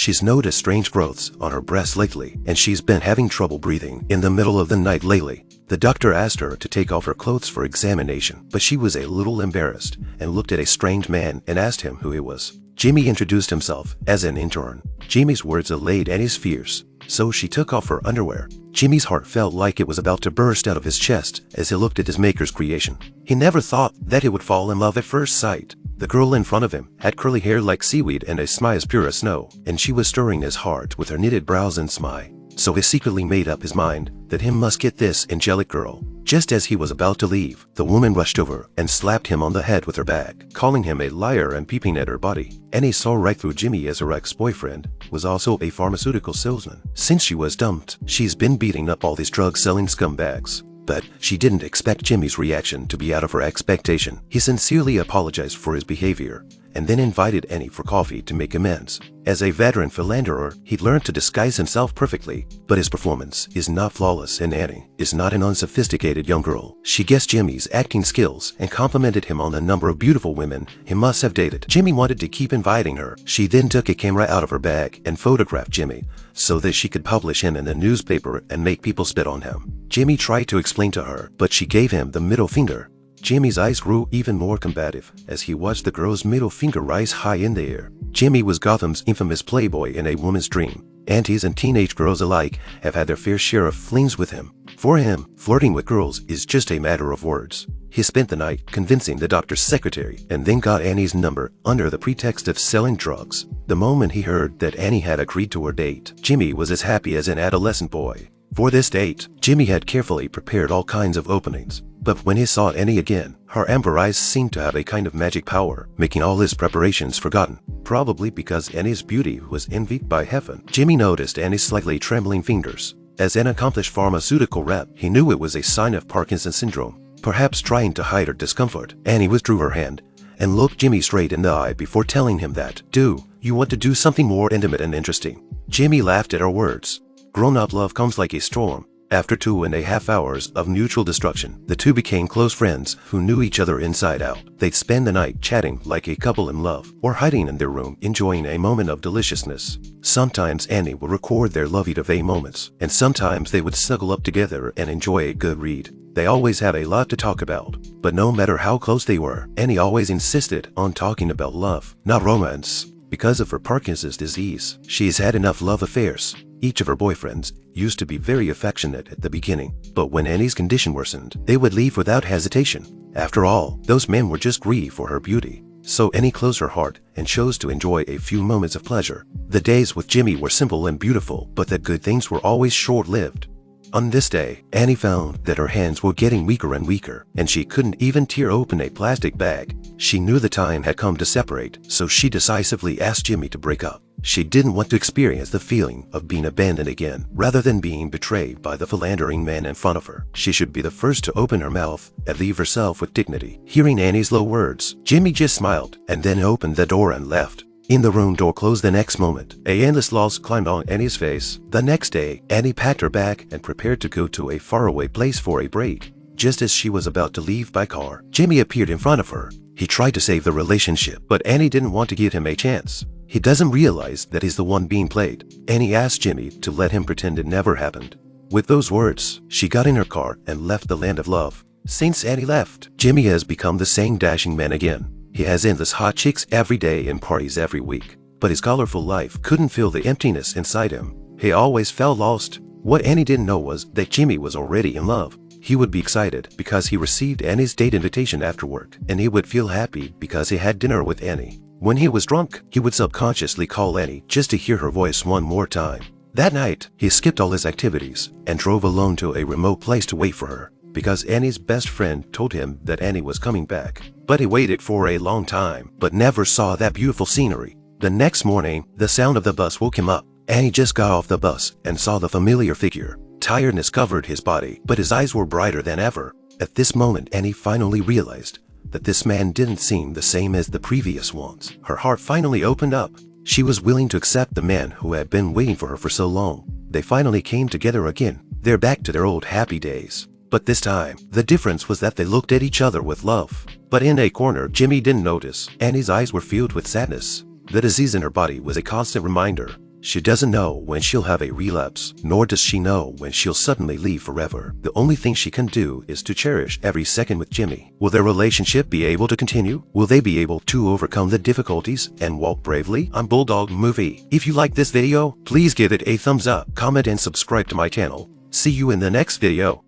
She's noticed strange growths on her breasts lately, and she's been having trouble breathing in the middle of the night lately. The doctor asked her to take off her clothes for examination, but she was a little embarrassed and looked at a strange man and asked him who he was. Jimmy introduced himself as an intern. Jimmy's words allayed Annie's fears, so she took off her underwear. Jimmy's heart felt like it was about to burst out of his chest as he looked at his maker's creation. He never thought that he would fall in love at first sight. The girl in front of him had curly hair like seaweed and a smile as pure as snow, and she was stirring his heart with her knitted brows and smile. So he secretly made up his mind that he must get this angelic girl. Just as he was about to leave, the woman rushed over and slapped him on the head with her bag, calling him a liar and peeping at her body. Annie saw right through Jimmy, as her ex-boyfriend was also a pharmaceutical salesman. Since she was dumped, she's been beating up all these drug-selling scumbags. But she didn't expect Jimmy's reaction to be out of her expectation. He sincerely apologized for his behavior and then invited Annie for coffee to make amends. As a veteran philanderer, he'd learned to disguise himself perfectly, but his performance is not flawless, and Annie is not an unsophisticated young girl. She guessed Jimmy's acting skills and complimented him on the number of beautiful women he must have dated. Jimmy wanted to keep inviting her. She then took a camera out of her bag and photographed Jimmy so that she could publish him in the newspaper and make people spit on him. Jimmy tried to explain to her, but she gave him the middle finger. Jimmy's eyes grew even more combative as he watched the girl's middle finger rise high in the air. Jimmy was Gotham's infamous playboy in a woman's dream. Aunties and teenage girls alike have had their fair share of flings with him. For him, flirting with girls is just a matter of words. He spent the night convincing the doctor's secretary and then got Annie's number under the pretext of selling drugs. The moment he heard that Annie had agreed to her date, Jimmy was as happy as an adolescent boy. For this date, Jimmy had carefully prepared all kinds of openings. But when he saw Annie again, her amber eyes seemed to have a kind of magic power, making all his preparations forgotten. Probably because Annie's beauty was envied by heaven. Jimmy noticed Annie's slightly trembling fingers. As an accomplished pharmaceutical rep, he knew it was a sign of Parkinson syndrome. Perhaps trying to hide her discomfort, Annie withdrew her hand and looked Jimmy straight in the eye before telling him that, "Do you want to do something more intimate and interesting?" Jimmy laughed at her words. Grown-up love comes like a storm. After 2.5 hours of mutual destruction, the two became close friends who knew each other inside out. They'd spend the night chatting like a couple in love, or hiding in their room enjoying a moment of deliciousness. Sometimes Annie would record their lovey-dovey moments, and sometimes they would snuggle up together and enjoy a good read. They always had a lot to talk about, but no matter how close they were, Annie always insisted on talking about love, not romance. Because of her Parkinson's disease, she's had enough love affairs. Each of her boyfriends used to be very affectionate at the beginning, but when Annie's condition worsened, they would leave without hesitation. After all, those men were just greedy for her beauty. So Annie closed her heart and chose to enjoy a few moments of pleasure. The days with Jimmy were simple and beautiful, but the good things were always short-lived. On this day, Annie found that her hands were getting weaker and weaker, and she couldn't even tear open a plastic bag. She knew the time had come to separate, so she decisively asked Jimmy to break up. She didn't want to experience the feeling of being abandoned again. Rather than being betrayed by the philandering man in front of her, she should be the first to open her mouth and leave herself with dignity. Hearing Annie's low words, Jimmy just smiled and then opened the door and left. In the room door closed the next moment, a endless loss climbed on Annie's face. The next day, Annie packed her bag and prepared to go to a faraway place for a break. Just as she was about to leave by car, Jimmy appeared in front of her. He tried to save the relationship, but Annie didn't want to give him a chance. He doesn't realize that he's the one being played. Annie asked Jimmy to let him pretend it never happened. With those words, she got in her car and left the land of love. Since Annie left, Jimmy has become the same dashing man again. He has endless hot chicks every day and parties every week. But his colorful life couldn't fill the emptiness inside him. He always felt lost. What Annie didn't know was that Jimmy was already in love. He would be excited because he received Annie's date invitation after work, and he would feel happy because he had dinner with Annie. When he was drunk, he would subconsciously call Annie just to hear her voice one more time. That night, he skipped all his activities and drove alone to a remote place to wait for her, because Annie's best friend told him that Annie was coming back. But he waited for a long time, but never saw that beautiful scenery. The next morning, the sound of the bus woke him up. Annie just got off the bus and saw the familiar figure. Tiredness covered his body, but his eyes were brighter than ever. At this moment, Annie finally realized that this man didn't seem the same as the previous ones. Her heart finally opened up. She was willing to accept the man who had been waiting for her for so long. They finally came together again. They're back to their old happy days. But this time, the difference was that they looked at each other with love. But in a corner, Jimmy didn't notice. Annie's eyes were filled with sadness. The disease in her body was a constant reminder. She doesn't know when she'll have a relapse, nor does she know when she'll suddenly leave forever. The only thing she can do is to cherish every second with Jimmy. Will their relationship be able to continue? Will they be able to overcome the difficulties and walk bravely? I'm BullDog Movie. If you like this video, please give it a thumbs up, comment and subscribe to my channel. See you in the next video.